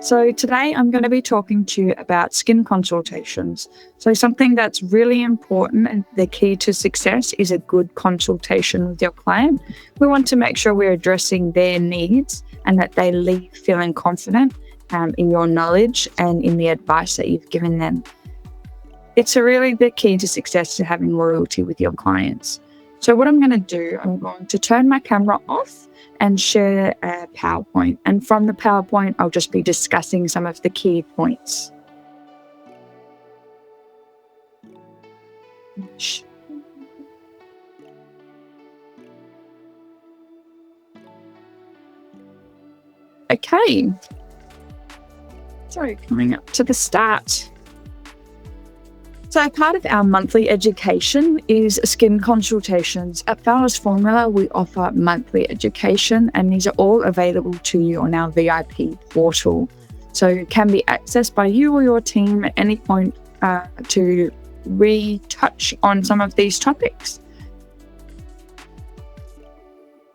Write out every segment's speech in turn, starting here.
So today I'm going to be talking to you about skin consultations. So something that's really important and the key to success is a good consultation with your client. We want to make sure we're addressing their needs and that they leave feeling confident in your knowledge and in the advice that you've given them. It's really the key to success to having loyalty with your clients. So what I'm going to do, I'm going to turn my camera off and share a PowerPoint. And from the PowerPoint, I'll just be discussing some of the key points. Okay. So coming up to the start. So part of our monthly education is skin consultations. At Founders Formula, we offer monthly education, and these are all available to you on our VIP portal. So it can be accessed by you or your team at any point to retouch on some of these topics.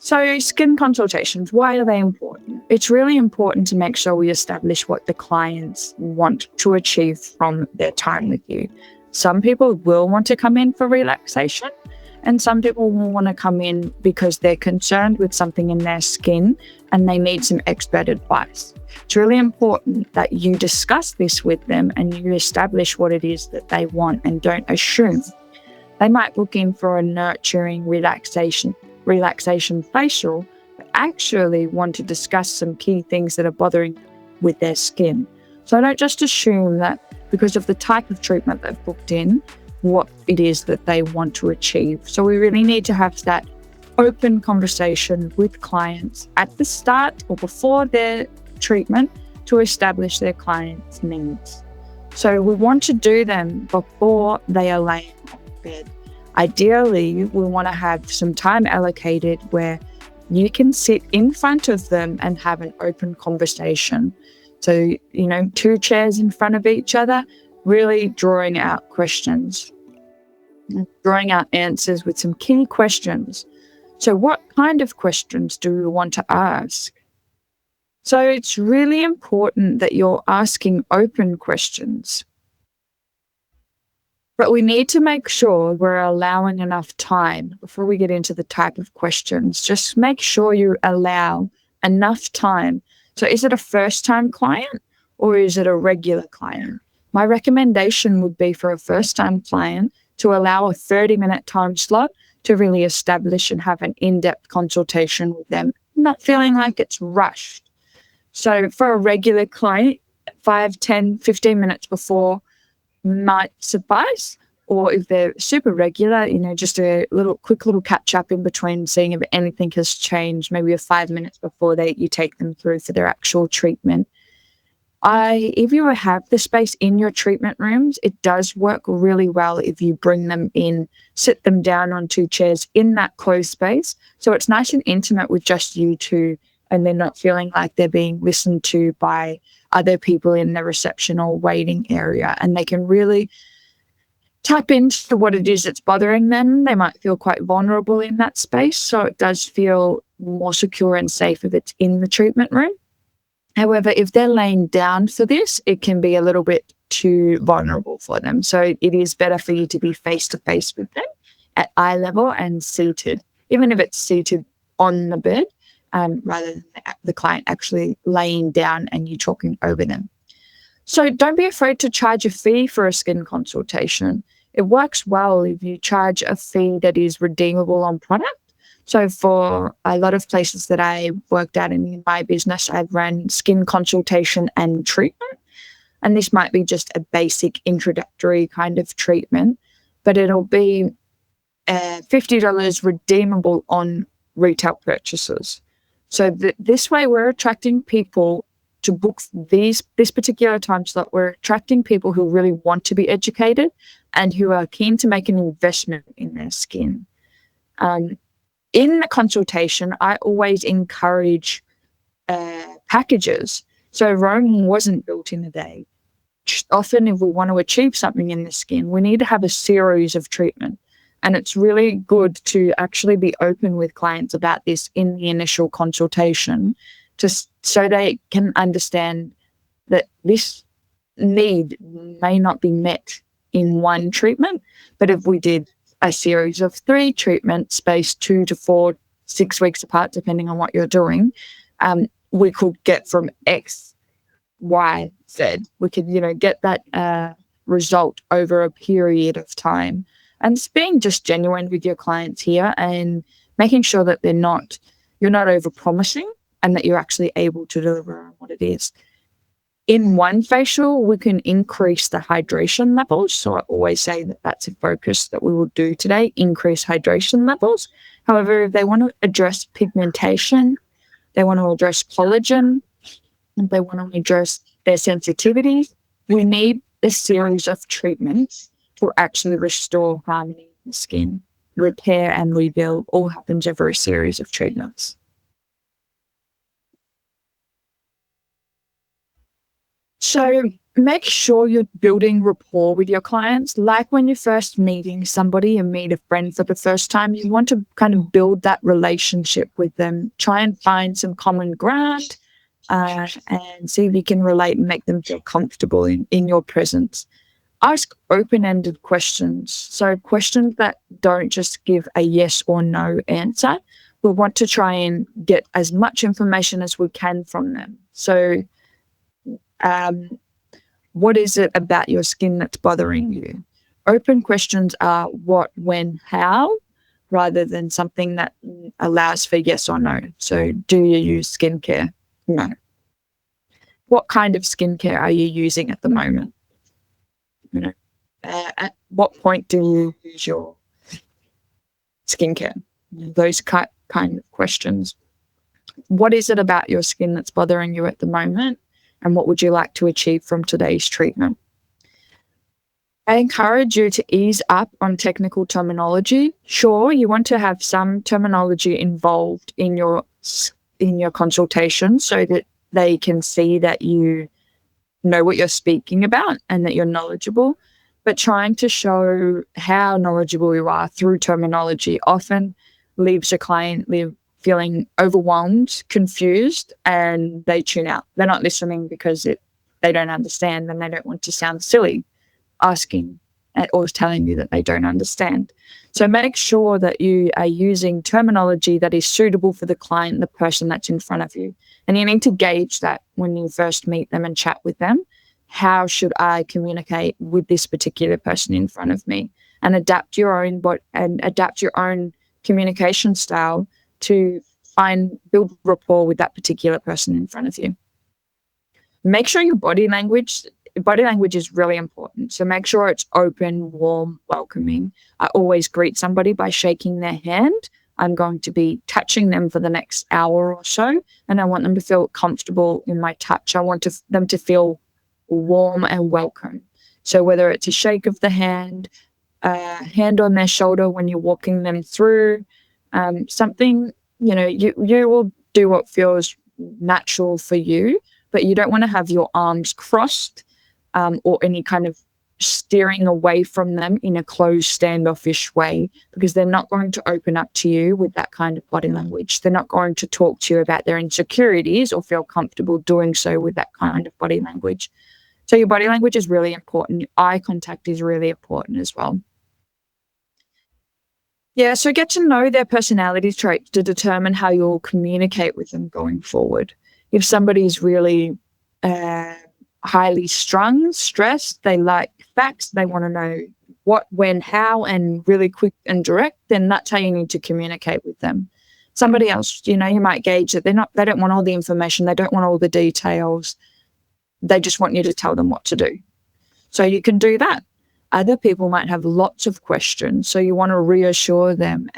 So skin consultations, why are they important? It's really important to make sure we establish what the clients want to achieve from their time with you. Some people will want to come in for relaxation, and some people will want to come in because they're concerned with something in their skin and they need some expert advice. It's really important that you discuss this with them and you establish what it is that they want and don't assume. They might look in for a nurturing relaxation facial, but actually want to discuss some key things that are bothering with their skin. So don't just assume that because of the type of treatment they've booked in, what it is that they want to achieve. So we really need to have that open conversation with clients at the start or before their treatment to establish their client's needs. So we want to do them before they are laying on bed. Ideally, we want to have some time allocated where you can sit in front of them and have an open conversation. So, 2 chairs in front of each other, really drawing out questions, drawing out answers with some key questions. So what kind of questions do we want to ask? So it's really important that you're asking open questions. But we need to make sure we're allowing enough time before we get into the type of questions. Just make sure you allow enough time. So is it a first-time client or is it a regular client? My recommendation would be for a first-time client to allow a 30-minute time slot to really establish and have an in-depth consultation with them, not feeling like it's rushed. So for a regular client, 5, 10, 15 minutes before might suffice. Or if they're super regular, just a quick little catch up in between, seeing if anything has changed, maybe a 5 minutes before you take them through for their actual treatment. If you have the space in your treatment rooms, it does work really well if you bring them in, sit them down on 2 chairs in that closed space. So it's nice and intimate with just you two, and they're not feeling like they're being listened to by other people in the reception or waiting area, and they can really tap into what it is that's bothering them. They might feel quite vulnerable in that space, so it does feel more secure and safe if it's in the treatment room. However, if they're laying down for this, it can be a little bit too vulnerable for them. So it is better for you to be face-to-face with them at eye level and seated, even if it's seated on the bed, rather than the client actually laying down and you talking over them. So don't be afraid to charge a fee for a skin consultation. It works well if you charge a fee that is redeemable on product. So for a lot of places that I worked at in my business, I've run skin consultation and treatment. And this might be just a basic introductory kind of treatment, but it'll be $50 redeemable on retail purchases. So this way we're attracting people to book this particular time slot. We're attracting people who really want to be educated and who are keen to make an investment in their skin. In the consultation, I always encourage packages. So Rome wasn't built in a day. Often if we want to achieve something in the skin, we need to have a series of treatment. And it's really good to actually be open with clients about this in the initial consultation, so they can understand that this need may not be met in one treatment, but if we did a series of 3 treatments spaced 2 to 4, 6 weeks apart, depending on what you're doing, we could get from X, Y, Z. We could, get that result over a period of time. And it's being just genuine with your clients here and making sure that you're not over promising and that you're actually able to deliver on what it is. In one facial, we can increase the hydration levels. So I always say that that's a focus that we will do today, increase hydration levels. However, if they want to address pigmentation, they want to address collagen, and they want to address their sensitivity, we need a series of treatments to actually restore harmony in the skin. Repair and rebuild all happens over a series of treatments. So make sure you're building rapport with your clients. Like when you're first meeting somebody and meet a friend for the first time, you want to kind of build that relationship with them. Try and find some common ground and see if you can relate and make them feel comfortable in your presence. Ask open-ended questions. So questions that don't just give a yes or no answer. We want to try and get as much information as we can from them. So what is it about your skin that's bothering you? Open questions are what, when, how, rather than something that allows for yes or no. So do you use skincare? No. What kind of skincare are you using at the moment? At what point do you use your skincare? Those kind of questions. What is it about your skin that's bothering you at the moment? And what would you like to achieve from today's treatment? I encourage you to ease up on technical terminology. Sure, you want to have some terminology involved in your consultation so that they can see that you know what you're speaking about and that you're knowledgeable. But trying to show how knowledgeable you are through terminology often leaves your client feeling overwhelmed, confused, and they tune out. They're not listening because they don't understand and they don't want to sound silly asking or telling you that they don't understand. So make sure that you are using terminology that is suitable for the client, the person that's in front of you. And you need to gauge that when you first meet them and chat with them. How should I communicate with this particular person in front of me? And adapt your own communication style to build rapport with that particular person in front of you. Make sure your body language is really important. So make sure it's open, warm, welcoming. I always greet somebody by shaking their hand. I'm going to be touching them for the next hour or so, and I want them to feel comfortable in my touch. I want them to feel warm and welcome. So whether it's a shake of the hand, a hand on their shoulder when you're walking them through, something, you will do what feels natural for you, but you don't want to have your arms crossed or any kind of steering away from them in a closed, standoffish way, because they're not going to open up to you with that kind of body language. They're not going to talk to you about their insecurities or feel comfortable doing so with that kind of body language. So your body language is really important. Your eye contact is really important as well. Yeah, so get to know their personality traits to determine how you'll communicate with them going forward. If somebody's really highly strung, stressed, they like facts, they want to know what, when, how, and really quick and direct, then that's how you need to communicate with them. Somebody else, you might gauge that they don't want all the information, they don't want all the details. They just want you to tell them what to do. So you can do that. Other people might have lots of questions, so you want to reassure them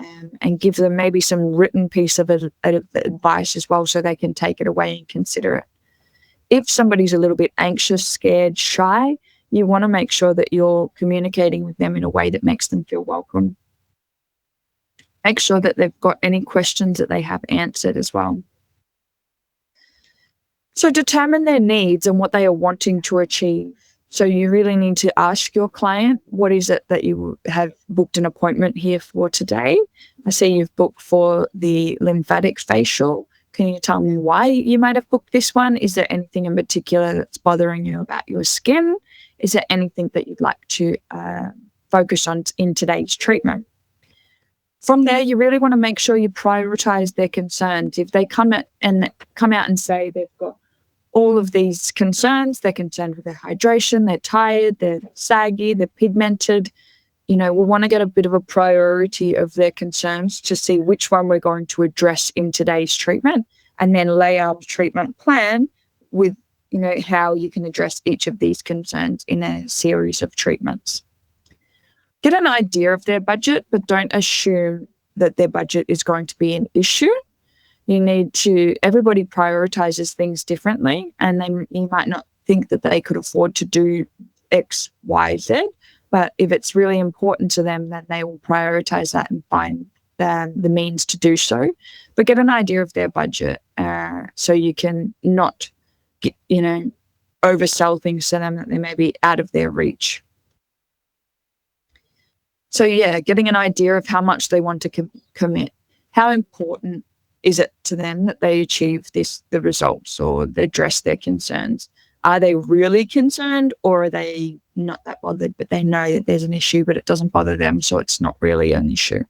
and give them maybe some written piece of advice as well so they can take it away and consider it. If somebody's a little bit anxious, scared, shy, you want to make sure that you're communicating with them in a way that makes them feel welcome. Make sure that they've got any questions that they have answered as well. So determine their needs and what they are wanting to achieve. So you really need to ask your client, what is it that you have booked an appointment here for today? I see you've booked for the lymphatic facial. Can you tell me why you might have booked this one? Is there anything in particular that's bothering you about your skin? Is there anything that you'd like to focus on in today's treatment? From there, you really want to make sure you prioritize their concerns. If they come out and say they've got all of these concerns, they're concerned with their hydration, they're tired, they're saggy, they're pigmented, we want to get a bit of a priority of their concerns to see which one we're going to address in today's treatment, and then lay out a treatment plan with, how you can address each of these concerns in a series of treatments. Get an idea of their budget, but don't assume that their budget is going to be an issue. Everybody prioritizes things differently, and then you might not think that they could afford to do X, Y, Z. But if it's really important to them, then they will prioritize that and find the means to do so. But get an idea of their budget so you can not, oversell things to them that they may be out of their reach. So yeah, getting an idea of how much they want to commit. How important is it to them that they achieve the results or address their concerns? Are they really concerned, or are they not that bothered, but they know that there's an issue, but it doesn't bother them, so it's not really an issue?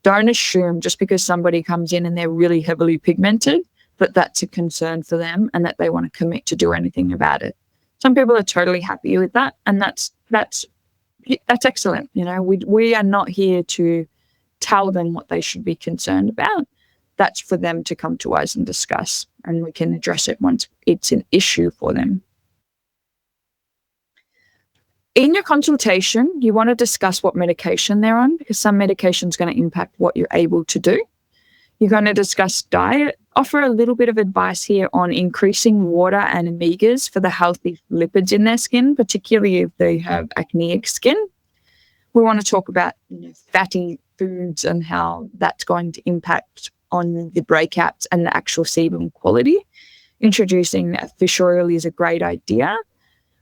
Don't assume just because somebody comes in and they're really heavily pigmented that that's a concern for them and that they want to commit to do anything about it. Some people are totally happy with that, and that's excellent. We are not here to tell them what they should be concerned about. That's for them to come to us and discuss, and we can address it once it's an issue for them. In your consultation, you want to discuss what medication they're on, because some medication is going to impact what you're able to do. You're going to discuss diet, offer a little bit of advice here on increasing water and omegas for the healthy lipids in their skin, particularly if they have acneic skin. We want to talk about fatty foods and how that's going to impact on the breakouts and the actual sebum quality. Introducing fish oil is a great idea.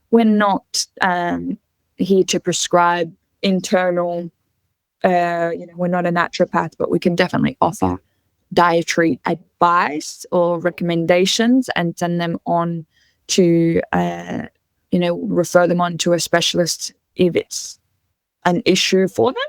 We're not here to prescribe internal, we're not a naturopath, but we can definitely offer dietary advice or recommendations and send them on to, refer them on to a specialist if it's an issue for them.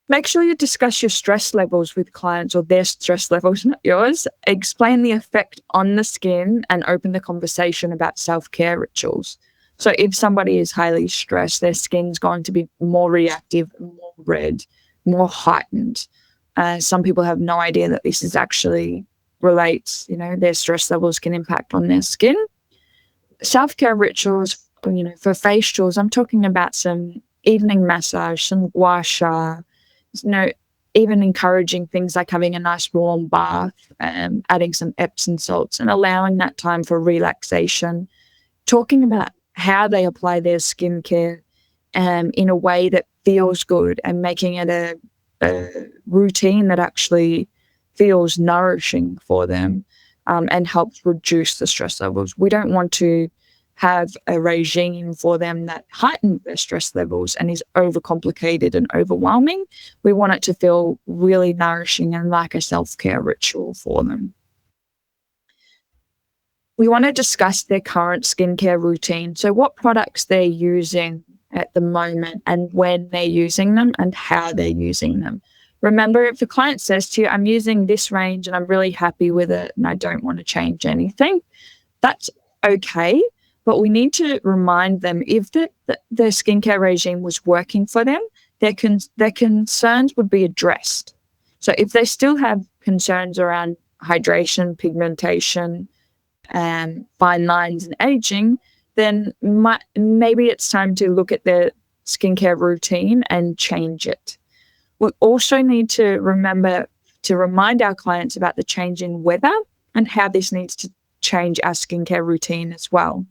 Make sure you discuss your stress levels with clients, or their stress levels, not yours. Explain the effect on the skin and open the conversation about self-care rituals. So if somebody is highly stressed, their skin's going to be more reactive, more red, more heightened. Some people have no idea that this is actually relates, their stress levels can impact on their skin. Self-care rituals, for facials, I'm talking about some evening massage, some gua sha, even encouraging things like having a nice warm bath, adding some Epsom salts and allowing that time for relaxation. Talking about how they apply their skincare in a way that feels good, and making it a routine that actually feels nourishing for them and helps reduce the stress levels. We don't want to have a regime for them that heightens their stress levels and is overcomplicated and overwhelming. We want it to feel really nourishing and like a self-care ritual for them. We want to discuss their current skincare routine. So what products they're using at the moment, and when they're using them, and how they're using them. Remember, if the client says to you, I'm using this range and I'm really happy with it and I don't want to change anything, that's okay. But we need to remind them, if their skincare regime was working for them, their concerns would be addressed. So if they still have concerns around hydration, pigmentation, fine lines and aging, then maybe it's time to look at their skincare routine and change it. We also need to remember to remind our clients about the change in weather and how this needs to change our skincare routine as well.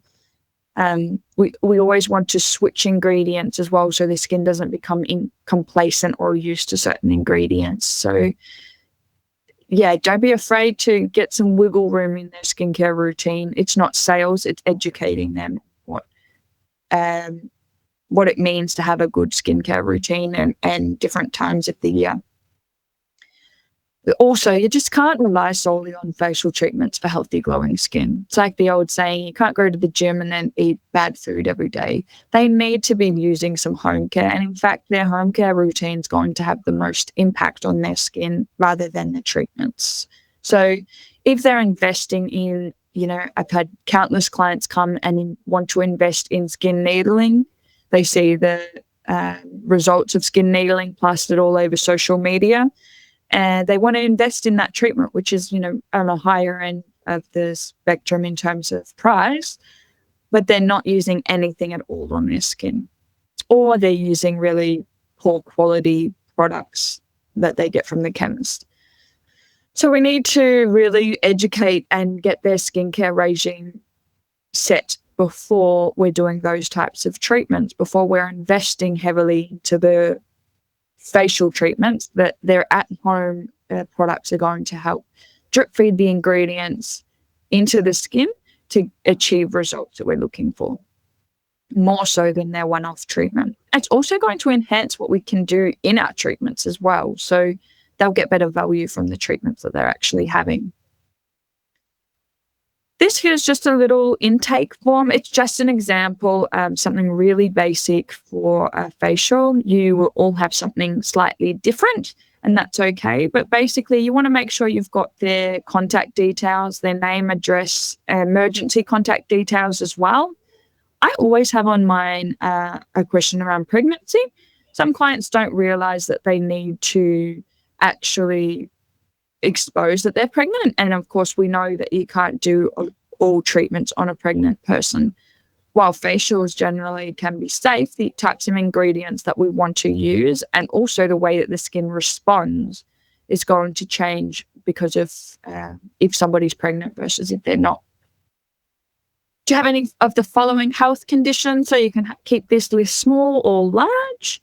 We always want to switch ingredients as well, so the skin doesn't become complacent or used to certain ingredients. So yeah, don't be afraid to get some wiggle room in their skincare routine. It's not sales, it's educating them what it means to have a good skincare routine and different times of the year. Also, you just can't rely solely on facial treatments for healthy, glowing skin. It's like the old saying, you can't go to the gym and then eat bad food every day. They need to be using some home care. And in fact, their home care routine is going to have the most impact on their skin rather than the treatments. So if they're investing in, I've had countless clients come and want to invest in skin needling. They see the results of skin needling plastered all over social media, and they want to invest in that treatment, which is, on a higher end of the spectrum in terms of price, but they're not using anything at all on their skin, or they're using really poor quality products that they get from the chemist. So we need to really educate and get their skincare regime set before we're doing those types of treatments, before we're investing heavily into the facial treatments, that their at-home products are going to help drip feed the ingredients into the skin to achieve results that we're looking for, more so than their one-off treatment. It's also going to enhance what we can do in our treatments as well. So they'll get better value from the treatments that they're actually having. This here is just a little intake form. It's just an example, something really basic for a facial. You will all have something slightly different, and that's okay. But basically, you want to make sure you've got their contact details, their name, address, emergency contact details as well. I always have on mine a question around pregnancy. Some clients don't realize that they need to actually expose that they're pregnant. And of course, we know that you can't do all treatments on a pregnant person. While facials generally can be safe, the types of ingredients that we want to use and also the way that the skin responds is going to change because of if somebody's pregnant versus if they're not. Do you have any of the following health conditions? So you can keep this list small or large.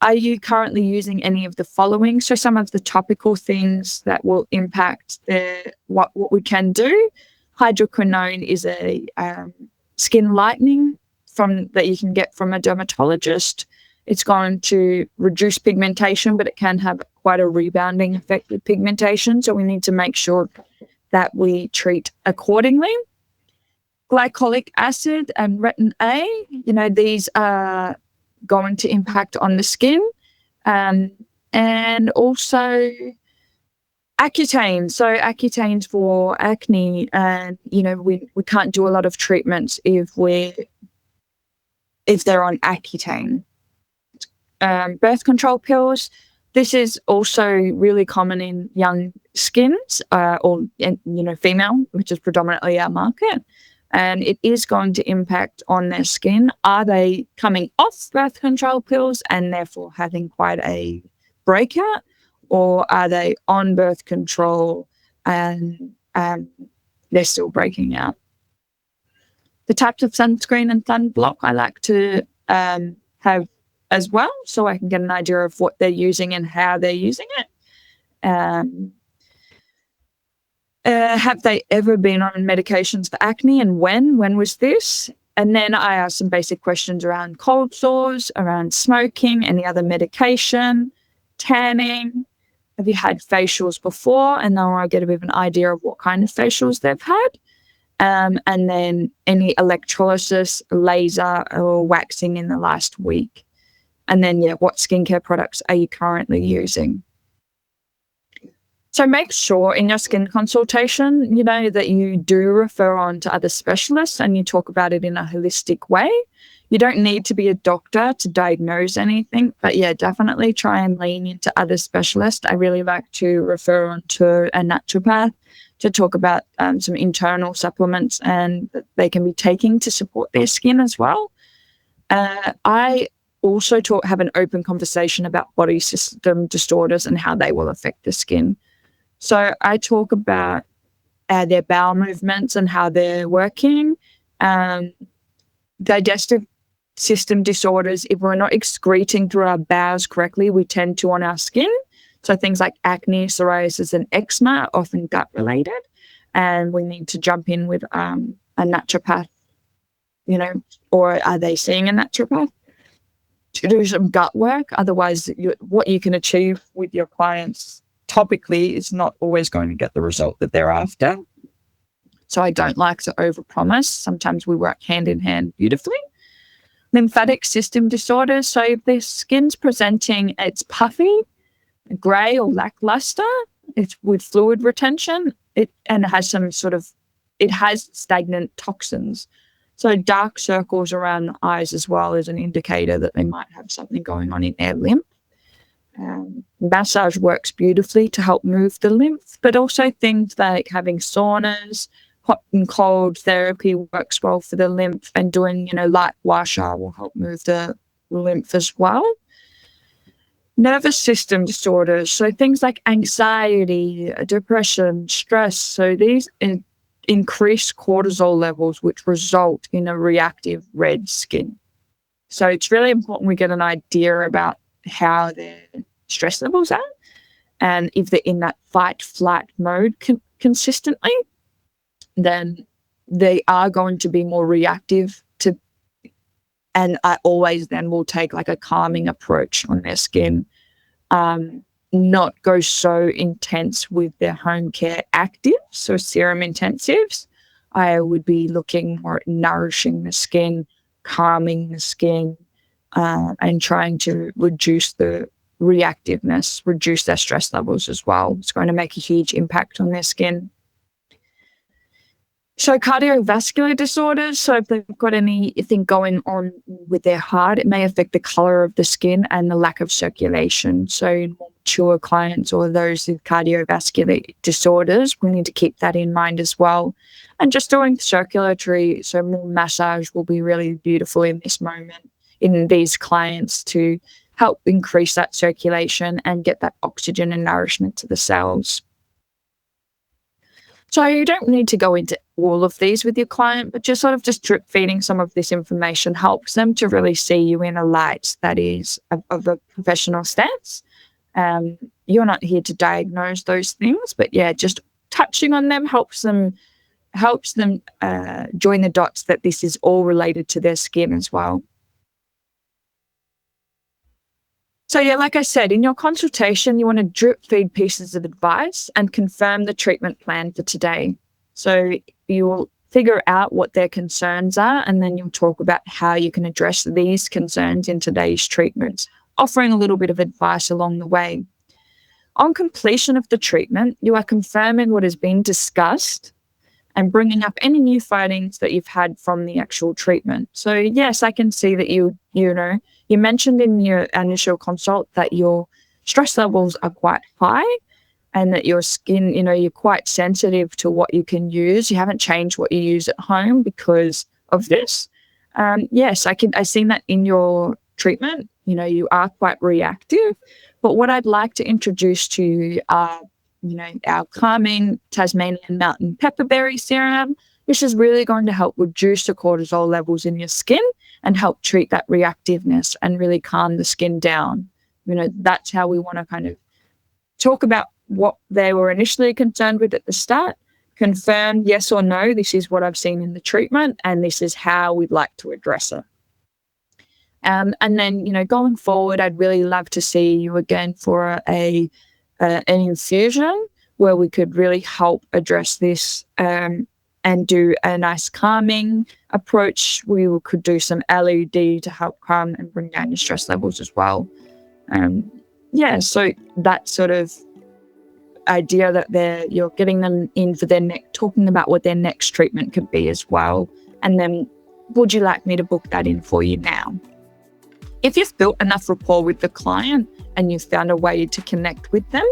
Are you currently using any of the following? So some of the topical things that will impact what we can do. Hydroquinone is a skin lightening that you can get from a dermatologist. It's going to reduce pigmentation, but it can have quite a rebounding effect with pigmentation. So we need to make sure that we treat accordingly. Glycolic acid and retin A, these are going to impact on the skin. And also Accutane. So Accutane's for acne, and we can't do a lot of treatments if they're on Accutane. Birth control pills. This is also really common in young skins, or female, which is predominantly our market. And it is going to impact on their skin. Are they coming off birth control pills and therefore having quite a breakout? Or are they on birth control and they're still breaking out? The types of sunscreen and sunblock I like to have as well, so I can get an idea of what they're using and how they're using it. Have they ever been on medications for acne, and when? When was this? And then I ask some basic questions around cold sores, around smoking, any other medication, tanning. Have you had facials before? And then I get a bit of an idea of what kind of facials they've had. And then any electrolysis, laser, or waxing in the last week. And then, what skincare products are you currently using? So make sure in your skin consultation, that you do refer on to other specialists and you talk about it in a holistic way. You don't need to be a doctor to diagnose anything, but definitely try and lean into other specialists. I really like to refer on to a naturopath to talk about some internal supplements and that they can be taking to support their skin as well. I also have an open conversation about body system disorders and how they will affect the skin. So I talk about their bowel movements and how they're working, digestive system disorders. If we're not excreting through our bowels correctly, we tend to on our skin. So things like acne, psoriasis, and eczema are often gut related, and we need to jump in with a naturopath, or are they seeing a naturopath to do some gut work? Otherwise, what you can achieve with your clients topically is not always going to get the result that they're after. So I don't like to overpromise. Sometimes we work hand in hand beautifully. Lymphatic system disorders. So if the skin's presenting, it's puffy, grey or lackluster, it's with fluid retention, it has stagnant toxins. So dark circles around the eyes as well is an indicator that they might have something going on in their lymph. Massage works beautifully to help move the lymph, but also things like having saunas, hot and cold therapy works well for the lymph, and doing, light washa will help move the lymph as well. Nervous system disorders, so things like anxiety, depression, stress. So these increase cortisol levels, which result in a reactive red skin. So it's really important we get an idea about how their stress levels are, and if they're in that fight-flight mode consistently, then they are going to be more reactive to, and I always then will take like a calming approach on their skin, not go so intense with their home care actives, so serum intensives. I would be looking more at nourishing the skin, calming the skin, and trying to reduce the reactiveness, reduce their stress levels as well. It's going to make a huge impact on their skin. So cardiovascular disorders, so if they've got anything going on with their heart, it may affect the color of the skin and the lack of circulation. So in more mature clients or those with cardiovascular disorders, we need to keep that in mind as well. And just doing circulatory, so more massage will be really beautiful in this moment in these clients to help increase that circulation and get that oxygen and nourishment to the cells. So you don't need to go into all of these with your client, but just drip feeding some of this information helps them to really see you in a light that is of a professional stance. You're not here to diagnose those things, but yeah, just touching on them helps them join the dots that this is all related to their skin as well. So yeah, like I said, in your consultation, you want to drip feed pieces of advice and confirm the treatment plan for today. So you will figure out what their concerns are, and then you'll talk about how you can address these concerns in today's treatments, offering a little bit of advice along the way. On completion of the treatment, you are confirming what has been discussed and bringing up any new findings that you've had from the actual treatment. So yes, I can see that you mentioned in your initial consult that your stress levels are quite high and that your skin, you're quite sensitive to what you can use. You haven't changed what you use at home because of this. Yes, I've seen that in your treatment. You are quite reactive. But what I'd like to introduce to you are our calming Tasmanian mountain pepperberry serum. This is really going to help reduce the cortisol levels in your skin and help treat that reactiveness and really calm the skin down. That's how we want to kind of talk about what they were initially concerned with at the start, confirm yes or no, this is what I've seen in the treatment and this is how we'd like to address it. And then, going forward, I'd really love to see you again for an infusion where we could really help address this and do a nice calming approach. We could do some LED to help calm and bring down your stress levels as well. So that sort of idea that you're getting them in for talking about what their next treatment could be as well. And then would you like me to book that in for you now? If you've built enough rapport with the client and you've found a way to connect with them,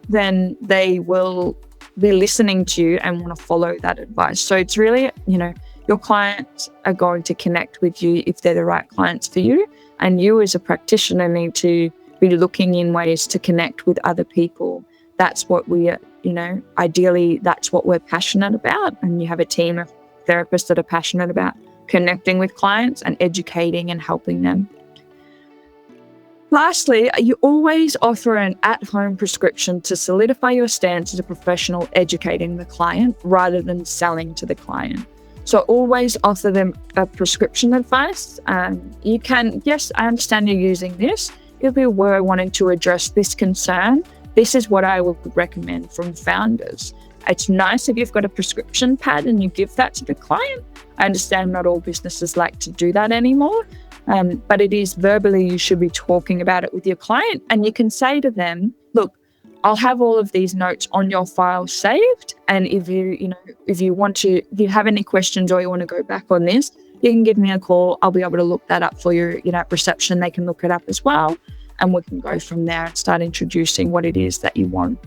then they will be listening to you and want to follow that advice. So it's really, your clients are going to connect with you if they're the right clients for you. And you as a practitioner need to be looking in ways to connect with other people. That's what ideally, that's what we're passionate about. And you have a team of therapists that are passionate about connecting with clients and educating and helping them. Lastly, you always offer an at-home prescription to solidify your stance as a professional educating the client rather than selling to the client. So always offer them a prescription advice. Yes, I understand you're using this. If you were wanting to address this concern, this is what I would recommend from founders. It's nice if you've got a prescription pad and you give that to the client. I understand not all businesses like to do that anymore, but it is verbally, you should be talking about it with your client. And you can say to them, look, I'll have all of these notes on your file saved. And if you have any questions or you want to go back on this, you can give me a call. I'll be able to look that up for you. At reception, they can look it up as well. And we can go from there and start introducing what it is that you want.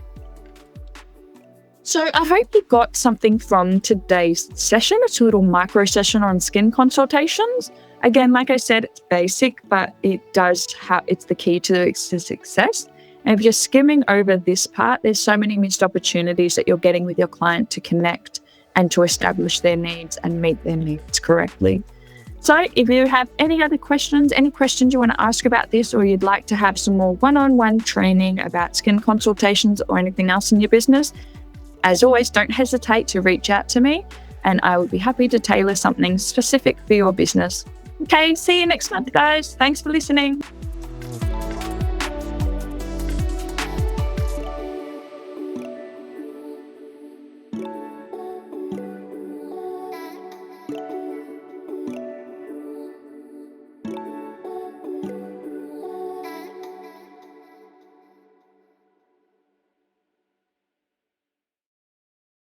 So I hope you got something from today's session. It's a little micro session on skin consultations. Again, like I said, it's basic, but it's the key to success. And if you're skimming over this part, there's so many missed opportunities that you're getting with your client to connect and to establish their needs and meet their needs correctly. So if you have any other questions, any questions you want to ask about this, or you'd like to have some more one-on-one training about skin consultations or anything else in your business, as always, don't hesitate to reach out to me and I would be happy to tailor something specific for your business. Okay, see you next month, guys. Thanks for listening.